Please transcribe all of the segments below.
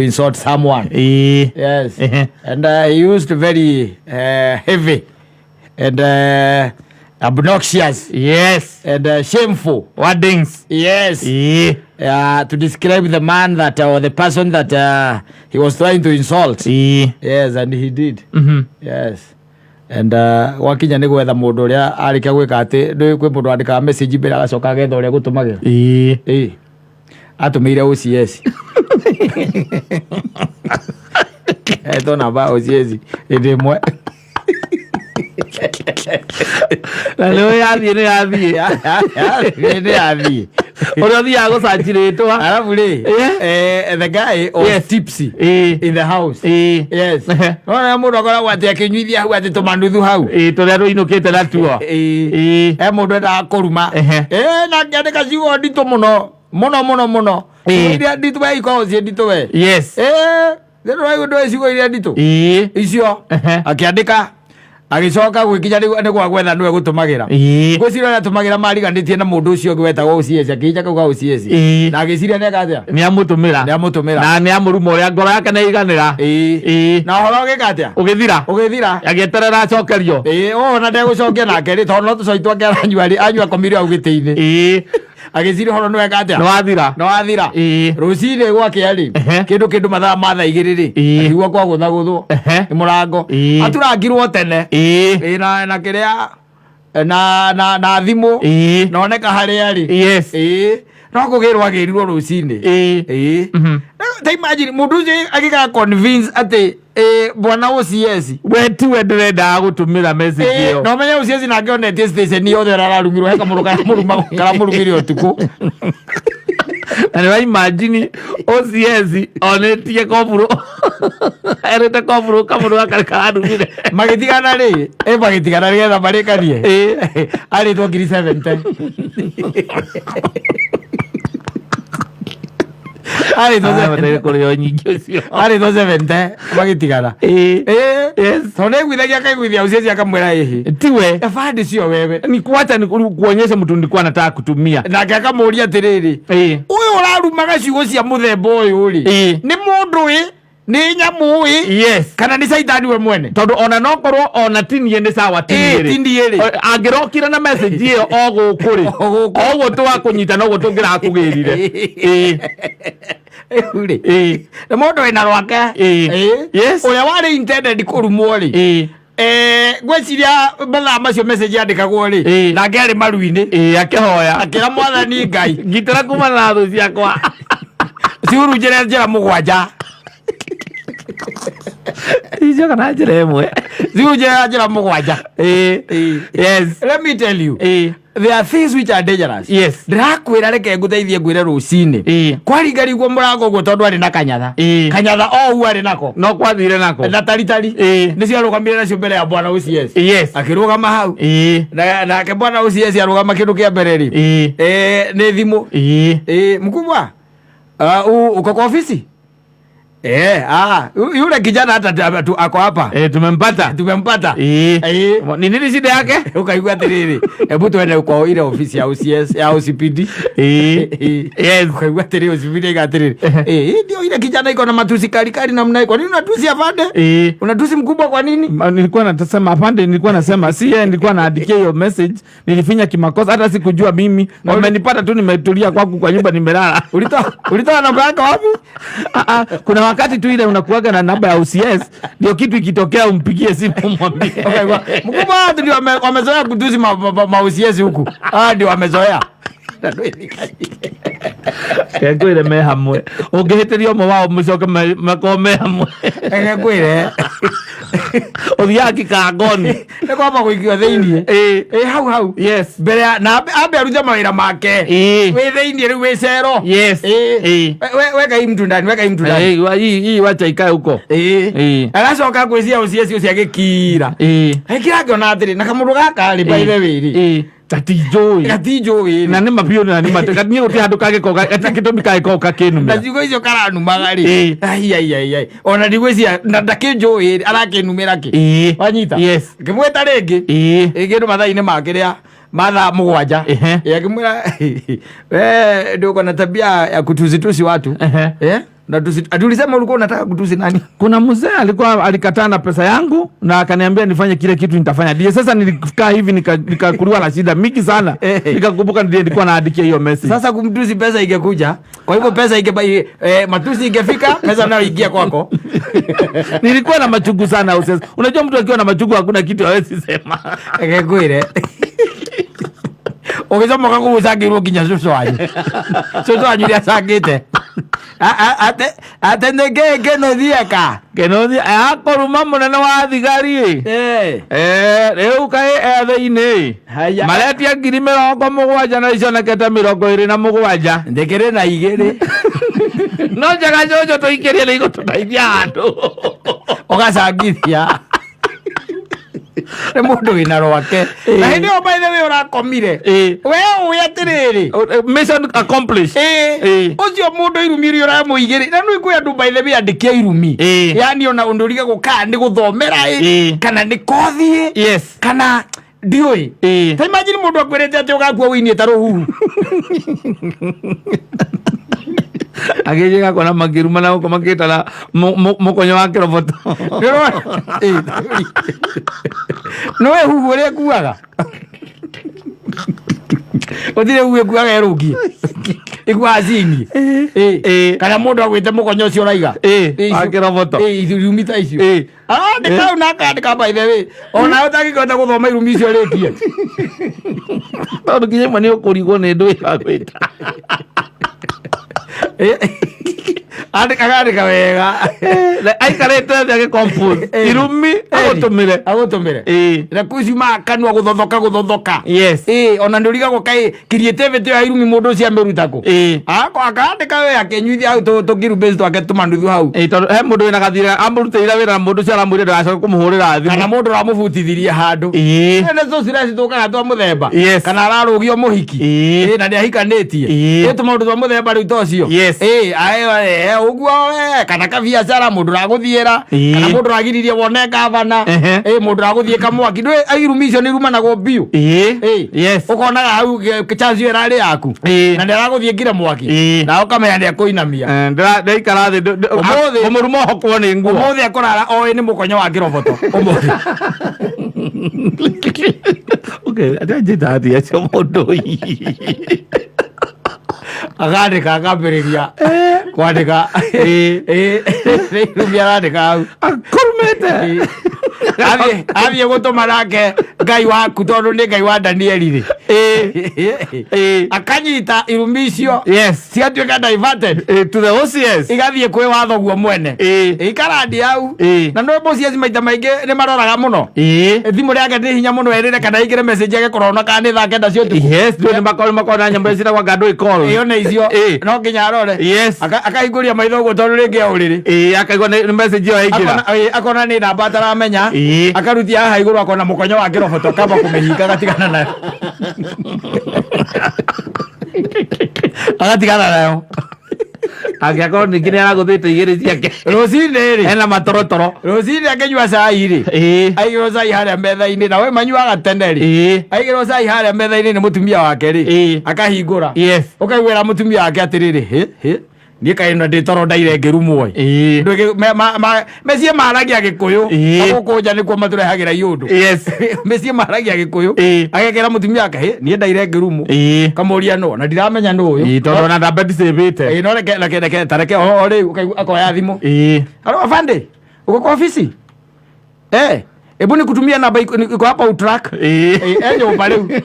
insult someone. Yes. And he used very heavy and obnoxious. Yes. And shameful wordings. Yes. To describe the man that or the person that he was trying to insult. Yes, and he did. Yes. And wakinya ni gwetha mundu uria arikia gwika ati ndu kwi mundu andika message mbere agacoka getha uria gutumagira. Atumire OCS. Eto namba OCS ndimwe. Lalo yathie Orio thia gucanjiritwa. Alafu the guy was tipsy in the house. Yes. Ona mundu akoragwo ati akinyuithia hau ati tumanuthu hau. Turia ruinukite na tuo. Mundu enda kuruma. Na ngandika ciugo ndito muno. Iria ndito we iko cie ndito we. Yes. Ndio wewe ndo ciugo iria ndito. Icio akiandika agicoka gwikinya ni gwa gwetha nwe gutumagira. Gwicira na tumagira mariganitie na mundu ucio gwetagwo OCS akija kuga OCS. Na agiciria ne gatia ni amutumira na ni amuruma uria ngoro yake na iganira. Na horo gikatia ugithira agieterera acokerio. Na ndegucokia nake ri tono tucoitwa ngeranywa anywa komirio ugitiini. Agiciri horo nwe gatia no wathira rucine gwake ari kindu mathaa matha igiriri agigwa kwa guthaguthwo ni murango aturangirwo tene na kiria na thimu noneka hari ari. Yes. No kugirwo agirirwo rucine. Ta imagine mundu ucio agiga convince ati bwana OCS we tu ndenda gutumira message iyo. No menye OCS na ngionete station yothe rararumirwo heka murumire utuku. And I imagine OCS onetie koburo. Erete koburo kamuro akarikanu mire. Magitigana ri magitigana ri getha marikanie. Ari to ngiri 70. Ari to 70 magitigana. Yes. Tone gwithagia kaigwithia OCS akamwira tiwe afande cio wewe ni kuacha ni kuonyesha mtu ndikuwa nataka kutumia na akamuria atiriri uyu urarumaga ciugo cia muthemba uyu ri ni mundu ni nyamu yes kana ni saitani we mwene tondu ona nokorwo ona tini ndi sawa tini ri angirokira na message iyo ogukuri ogwo twa kunyita no gutungira kugirire na mundu ina rwake yes uria wari intended kurumwo ri gweciria mathaa macio message andikagwo ri na ngeri maruini akihoya akira mwathani Ngai ngitara kuma na thu ciakwa ciuru njira mugwanja ijo kana njira imwe ciuru njira mugwanja. Yes, let me tell you there are things which are dangerous. Yes. Ndirakwira reke nguteithie ngwire rucine kwarigarigwo murango gwo tondu ari na kanyatha u ari nako no kwathire nako na taritari nicio arugamire nacio mbere ya bwana OCS. Yes. Akirugama hau na ke bwana OCS arugama kindu kia mbere ri ni thimu mkubwa uko kwa ofisi yule kijana hata ako hapa tumempata ni nini shida yake ukaigua atiriri hebu tuende kwa ile ofisi ya OCS ya OCPD. Yes, ukaigua atiriri OCPD igatiriri ndio ile kijana iko na matusi kali namna. Kwa nini unatusi afande? Unatusi mkubwa kwa nini? Nilikuwa natasema afande, nilikuwa nasema si yeye, nilikuwa naandikia hiyo message, nilifinya kimakosa, hata sikujua mimi. Wamenipata tu nimetulia kwangu kwa nyumba nimelala. Ulitoa namba yako wapi? Kuna wakati tu ile unakuaga na namba ya OCS ndio kitu ikitokea umpigie simu umwambie. Mkubwa ndio wamezoea kutusi ma OCS huku. Ndio wamezoea. Ngwire me hamwe ungihitirio mo wao mucoke makome hamwe ngwire othia kikangoni ni kwamba gwikio thiini hau yes mbere na ambe arute mawira make we thiini riu we cero. Yes. Weka mtu ndani hii wacha ikae huko agacoka gwiciria OCS ucio agikira ekira akiona atiri na kamundu gaka ri by the way Gatijoi na nĩ mapio na nĩ mateka niĩ gũtirĩ handũ kangĩkorwo gĩtũmi kangĩkorwo gakinumĩra na ciugo icio karanumaga rĩ ai ona ndigwĩcia na ndakĩnjũĩ arakinumĩra kĩ wanyita ngĩmwĩta rĩngĩ ĩngĩ mathaa-inĩ make rĩa mathaa mũgwanja akĩmwĩra we ndio uko na tabia ya kutuzitusi watu Na tulisema ulikuwa unataka kutusi nani? Kuna mzee alikataa na pesa yangu na akaniambia nifanye kile kitu nitafanya. Ndiye sasa nilikaa hivi nikakuliwa na shida mingi sana. Nikakumbuka ndiye nilikuwa naandikia hiyo message. Sasa kumtusi pesa ingekuja. Kwa hivyo pesa matusi ingefika, pesa nayo ingia kwako. Nilikuwa na machungu sana usesa. Unajua mtu akiwa na machungu hakuna kitu hawezi sema. Ngekuire. Ukisoma kako usagirwo kinya cucu wanyu. Cucu wanyu ria sagite. Ate nege no thieka. Kenothi akoruma munene wa thigari. Riu kai ethe-ini. Maretia 70,000 na iconekete 27. Ndekere na igiri. No njaga jojo tuikirie ni igututaithia andu. Ugacangithia. Ni mundu wina rwake. Na hindi o by the way urakomire. We uyatiriri. Mission accomplished. Ucio mundu irumi ura muigiri. Na nu ikwe andu by the way andikia irumi. Yani ona undurige guka ndi guthomera kana ni kothi. Yes. Kana ndioi. Ta imagine mundu akwirete ati ugakua winie taruhu. Agejega kona makiruma na uko makitala mukonyo wake roboto. Nowe hugu ule kuaga. Odire uwe kuaga erugi. Igwa azini. Kana mundu agwite mukonyo ucio raiga. Wake roboto. Irumita icio. Ndika unaka by the way. Ona utakikota guthoma irumi icio rekie. Tondu kinyema ni ukurigwo ni ndu igagwita. Andika wega. Aikarete thage compose. Irumi agutumire. Na kucima kanwa guthothoka. Yes. Ona nduriga gukai creativity ya irumi mundu cia merutako. Ako akandika we akenyuithia au tugiru base twake tumanduthu hau. Tondu he mundu wina gathira amurutira wira mundu cia ramwire ndacoka kumuhurira thimu. Kana mundu ramubutithirie handu. Ene zo cireci tukaga twa muthemba. Kana ararugio muhiki. Na ndiahikanitie. Tumaundu twa muthemba riu tocio. Yes. Uguo kana ka biacara mundu raguthiera kana mundu ragiririe wone gavana mundu raguthie kamwaki ndwe irumi icio ni rumanago biu yes ukonaga hau chance yo rari yaku na ndiraguthie ngire mwaki na ukamenya ndia kuinamia ndaikara thi umurumo hokwo ni nguo umuthi akorara oe ni mukonyo wa kiroboto umuthi okay atajita ati acio mundu agandika akambiriria kwandika irumi arandika hau akurumete Abie gutuma nake ngai waku tondu ni ngai wa Danieli akanyita irumi icio ciatuika diverted to the OCS igathie kwi watho guo mwene ikarandi hau na no OCS maita maingi ni maroraga muno thimu yake ni hinya muno erire kana igire message yake korona kana ni thake ndacio tu ni makona nyambe cira kwa gado call iyo ni icio no nginya arore akahinguria maitho guo tondu ringi auriri akaigwa ni message yo aigira akona ni namba ataramenya akarutia haha iguru akona mukonyo wa kiroboto kamba kumehinga gatigana nayo agatigana nayo agiakorwo ningĩ nĩ araguthĩte igĩrĩ ciake rũcinĩ rĩ ena matorotoro rũcinĩ akĩnyua cai rĩ aigĩrwo cai harĩa metha-inĩ na we manyuaga tene rĩ aigĩrwo cai harĩa metha-inĩ nĩ mũtumia wake rĩ akahingũra ũkaiguĩra mũtumia wake atĩrĩrĩ niĩ kaĩ na ndĩ toro ndaire ngĩrumwo mĩciĩ maragia gĩkũyũ gũkũ nja nĩkuo matũrehagĩra iũndũ mĩciĩ maragia gĩkũyũ agekĩra mũtumia wake niĩ ndaire ngĩrumwo kamũria nũ na ndiramenya nũ ũyũ tondũ na ndamba ndicĩbĩte no reke tareke o rĩu akoya thimũ halo afande uko kwa ofisi hebu nikutumia namba iko hapa utrack nyumba rĩu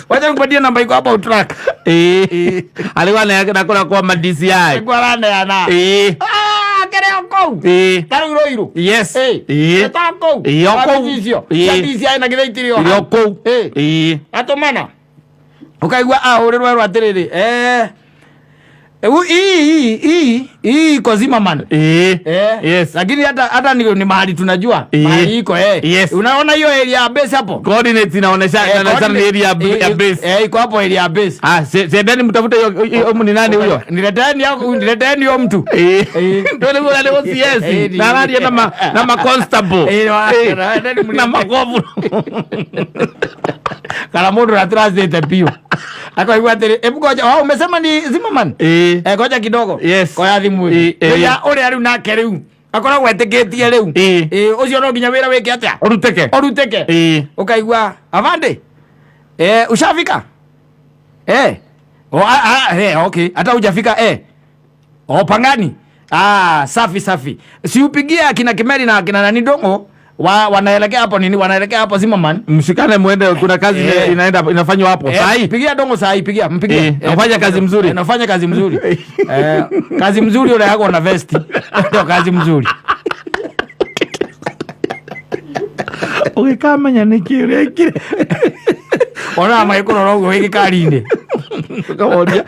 wacha nikupatie namba iko hapa utrack alikuwa nakora kwa DCI alikuwa ananeana kereo kou taru roiru yes kou yoko DCI na githaitirio yoko atomana ukaigua ahũrĩrwo rwa atĩrĩrĩ hii iko Zimmerman yes lakini hata ni mahali tunajua mahali iko yes unaona hiyo area base hapo coordinates inaonyesha ni area ya base iko hapo area base sendeni mtafute hiyo ni nani huyo nileteni huyo mtu ndio ni wale OCS na nani na ma constable na makovu kana mundu na translate pio akaigua atiri ngoja umesema ni Zimmerman ngoja kidogo koya thimu ya uri ari nake riu akoragwo etikitie riu ucio no nginya wira wiki atia oruteke ukaigua afande ushafika okay hata hujafika pangani safi si upigia kina Kimeli na kina nani Dongo wanaelekea hapo nini, wanaelekea hapo Zimmerman, mshikane muende, kuna kazi inaenda inafanywa hapo. Sahi pigia Dongo, sahi pigia, mpigie. Anafanya kazi mzuri, anafanya kazi mzuri. Kazi mzuri yule yako na vesti. Ndio kazi mzuri. Oke kama nyanikire kile. Ona maikoro rogo wiki karinde. Kaodia.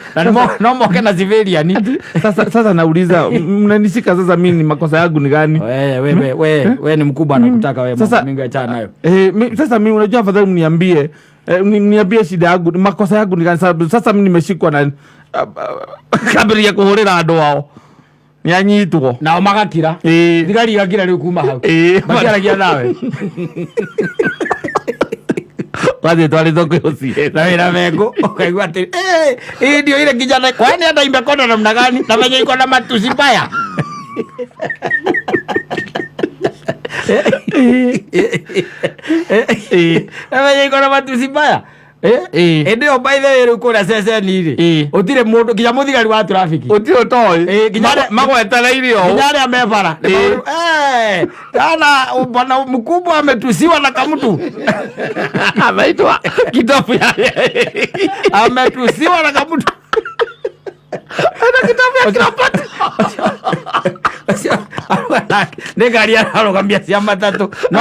Na moke na civilian. Sasa nauliza mnanishika sasa, mimi ni makosa yangu ni gani? Wewe ni mkubwa anakutaka wewe, mimi achana nayo. Sasa mimi unajua, afadhali mniambie shida yangu, makosa yangu ni gani? Sasa mimi nimeshikwa na kabiri ya kuhorera andu wao nyanyitwo nao magakira thigari igakira riu kuma hau makiaragia nawe wathi twari thoko ucie na wira mengo ukaigua ati ndio ile kijana, kwani hata imekona namna gani na venye iko na matusi mbaya na venye iko na matusi mbaya ndio by the way ukora sasa nini utire mundu kinya muthigari wa traffic utio toy magwetereirio kinyare amebara ana bwana mkubwa ametusiwa na kamtu ameitwa kitofu ametusiwa na kamtu ana kitofu ya kirapati negari anarogamia cia matatu no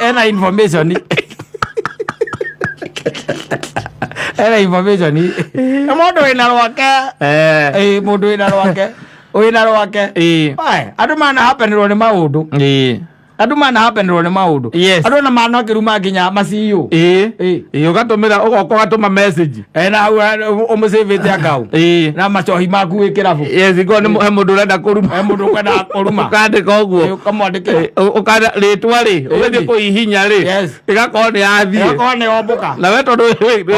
ena information era information mundu wina rwake mundu wina rwake andu mana hapenirwo ni maundu andu mana hapenirwo ni maundu andu na mana kiruma nginya maciu ugatumira ugoko gatuma message na umusevete akau na machohi maku wikirabu iko ni he mundu urenda kuruma ukandika uguo ukamwandike ukanda ritwa ri ugathie kuihinya ri igakorwo ni athie igakorwo ni omboka na we tondu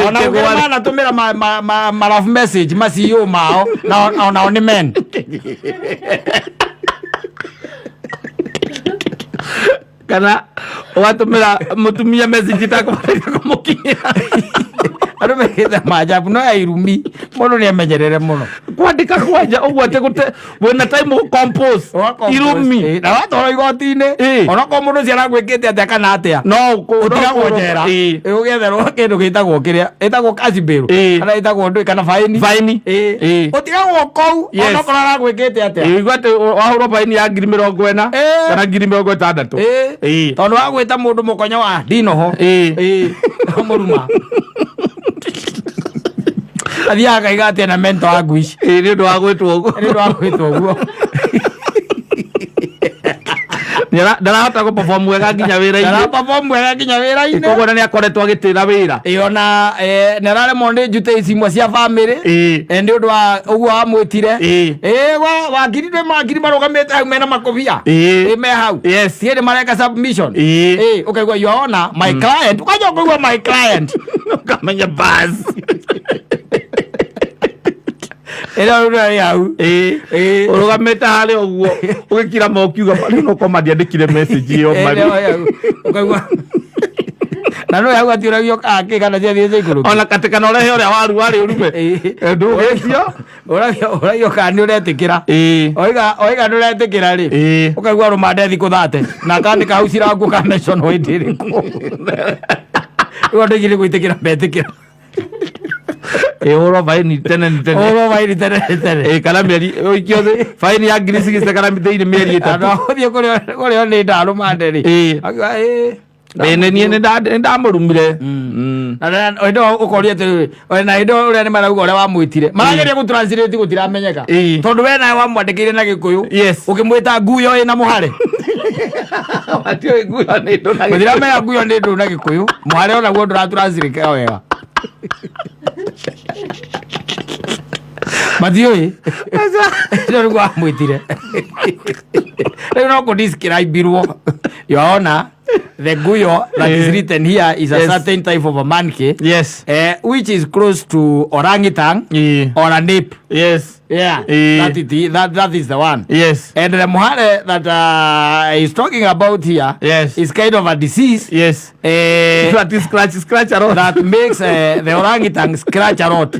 ona ukimana tumira ma love message maciu mao na ni men kana watumira mutumia message takumarika kumukinyira andu mekitha majabu no ya irumi mundu ni amenyerere muno kwandika kwanja uguo ate gute wena time compose irumi na watoro igoti-ini ona ko mundu ciara gwikite atia kana atia no utigagwo njera ugetherwo kindu gitagwo kiria itagwo kacibiru kana itagwo ndui kana faini utigagwo kou ona korara gwikite atia igwate wahurwo faini ya 40,000 kana 60,000 tondu wa gwita mundu mukonya wa ndinoho muruma athiaga igate na mento wangu ici ni undu wa gwitwo uguo ndarahota guperform wega nginya wira-ini koguo ni akoretwo agitira wira ona niraremwo ni njute icimwe cia family ndi undu wa uguo amwitire wakirirwe makiri marugamite hau mena makobia me hau tie ni mareka submission ukaigua you ona my client ukaja ukaigua my client ukamenya bas era uri hau urugamite hari uguo ugikira mokiuga no komandia ndikire message iyo mari ukaigua na no hau atiuragio kake kana cia thie iguru ona katikana urehe uria waru wari urume ndugetio uragio kani uretikira oiga nduretikira ri ukaigua rumande thiku 30 na kandika hau cirangu ka mention windiriku ndigire gwitikira betikira oro faini tene kana mieri oikiothe faini ya ngiri 60 kana mithini mieri 3 uthie kurio ni ndaru manderi nie ndamurumire na ndo ukoria ati na ndo uria ni marauga uria wamwitire marageria gutranslate gutiramenyeka tondu we nawe wamwandikire na Gikuyu ukimwita nguyo ina muhare atio nguyo ni ndo na gutiramenya nguyo ni ndo na Gikuyu muhare ona guo nduratranslate wega mathioi ndio ngo amwitire rĩu no kũ describe-irwo yona the guyo that is written here is a certain type of a monkey. Yes. Which is close to orangutan or a nape. Yes. Yeah. That is the one. Yes. And the muhare that he's talking about here is kind of a disease. Yes. That is scratch a lot. That makes the orangutan scratch a lot.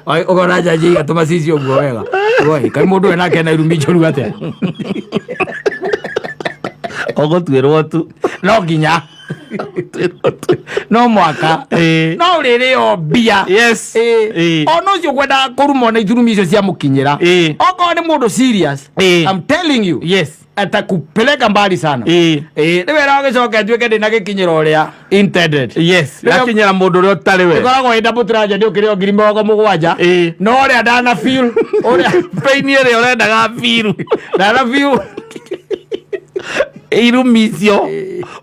Ogoraja ji atuma sisi oguo wega. Oi, kai mundu ena kena irumi joru atia. Ogotwirwo tu. No ginya. No mwaka. No riri o bia. Yes. Ono cio kwenda kurumo na irumi icio cia mukinyira. Oko ni mundu serious. I'm telling you. Yes. Atakupeleka mbali sana. Ni wera ugicoka tuike ndina gikinyira uria intended. Yes. Gakinyira mundu uria utari we. Ikoragwo ida butraja ndi ukiri ngiri 70. No uria ndana feel uria pain ire urendaga feel. Ndana feel irumi icio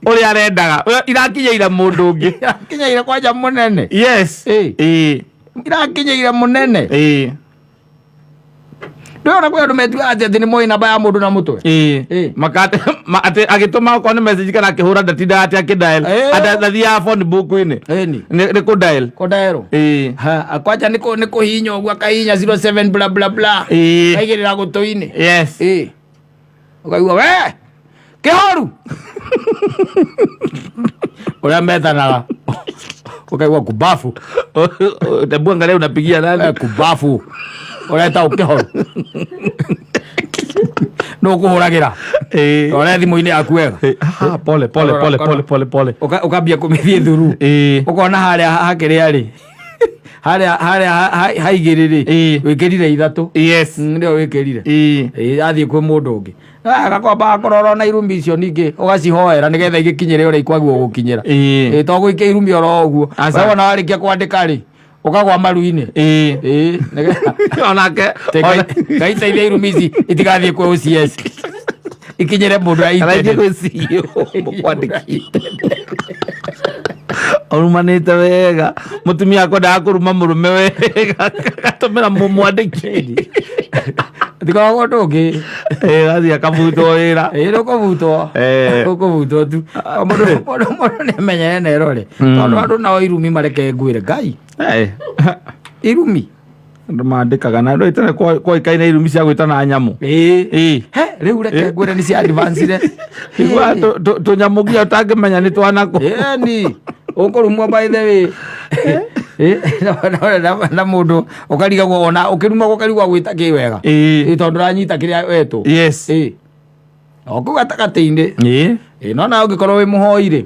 uria arendaga irakinyaira mundu ungi. Irakinyaira kwanja munene. Yes. Irakinyaira munene. Ndio nakuwa tumetua ati ni moi namba ya mundu na mutwe. Makate ati agituma ko ni message kana akihura ndatinda ati akidial ndathia phone book ini ni ku dial ha akwacha niko hinya ogwa kahinya 07 bla bla bla kaigirira gutoini. Yes. Ukaigua we kihoru uria metanaga ukaigua kubafu tabu angalia unapigia nani kubafu ureta ukihoru no kuhuragira ore thimu-ini yaku wega pole ukambia kumithie thuru ukona haria hakiria ri haria haigiriri wikirire ithatu. Yes. Ndio wikirire athie kwi mundu ungi agakomba akorora na irumi icio ningi ugacihoera nigetha igikinyire uria ikwagwo gukinyira to guikia irumi oro uguo wona warikia kwandika ri ukagwa maru-ini onake gaiteithia irumi ici itigathie kwi OCS ikinyire mundu araithie kwi CEO mukwandikite orumanite wega mutumia akwendaga kuruma murume wega gatumira mumwandiki ndikoragwo undu ungi athie akabutwo wira ukubutwo tu mundu niamenyere na erore tondu andu nao irumi mareke ngwire ngai irumi andu mandikaga na ndu itane kwa ikaina irumi cia gwitana nyamu riu reke ngwire ni cia advanced igwa tunyamugia utangimenya ni twanako ni ukurumwa by the way na mundu ukarigagwo ona ukiruma ukarigwa gwita ki wega tondu ranyita kiria wetu. Yes. Oku gatagati-ini no na ungikorwo wi muhoire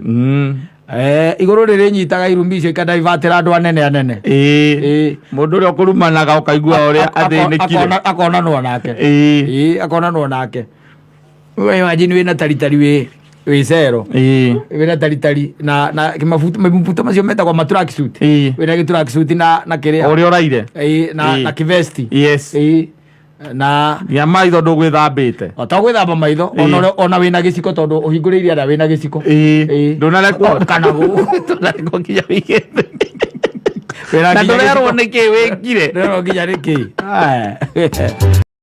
iguru riri nyitaga irumi icio ikadivatira andu anene mundu uria ukurumanaga ukaigua uria athinikire akonanwo nake akonanwo nake we imagine wina taritari wi cero wina taritari na mabuto macio metagwo matrack suit wina gitrack suit na kiria uria uraire na kivesti. Yes. Na ya maitho ndugwithambite otagwithamba maitho ona wina giciko tondu uhinguriire aria wina giciko ndunarekwo kana ndunarekwo kinya wigete na ndurerwo niki wikire niki